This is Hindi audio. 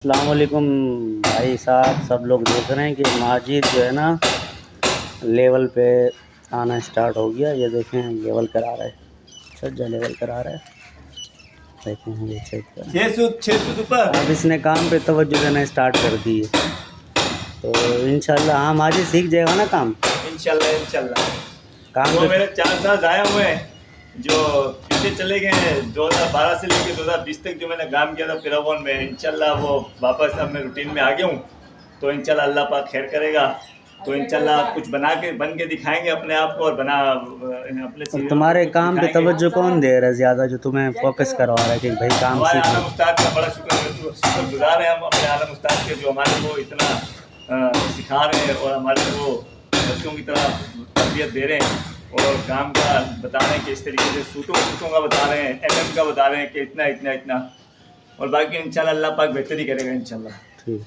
अस्सलामुअलैकुम भाई साहब, सब लोग देख रहे हैं कि माजिद जो है ना लेवल पे आना स्टार्ट हो गया। ये देखें लेवल करा रहा है, छज्जा लेवल करा रहा है। देखें ये चेक करें, 600 ऊपर। अब इसने काम पे तवज्जो देना स्टार्ट कर दी है, तो इंशाल्लाह हाँ माजिद सीख जाएगा ना काम। इंशाल्लाह काम वो पे मेरे 4 साल ज़ाया हुए हैं जो पीछे चले गए हैं। 2012 से लेकर 2020 तक जो मैंने काम किया था फिरावन में, इंशाल्लाह वो वापस अब मैं रूटीन में आ गया हूँ। तो इंशाल्लाह अल्लाह पाक खैर करेगा, तो इंशाल्लाह कुछ बन के दिखाएंगे अपने आप को और अपने और तुम्हारे काम पे दिखाएंगे। तवज्जो कौन दे रहा है ज़्यादा, जो तुम्हें फोकस करवा रहा है कि भाई काम हमारे सीख आलम लो? उस्ताद का बड़ा शुक्रगुजार है हम अपने आलम उस्ताद के, जो हमारे को इतना सिखा रहे हैं और हमारे को बच्चों की तरह तरबियत दे रहे हैं और काम का बता रहे हैं कि इस तरीके से सूटों का बता रहे हैं, MM का बता रहे हैं कि इतना इतना इतना, और बाकी इंशाल्लाह अल्लाह पाक बेहतरी करेगा इंशाल्लाह। ठीक।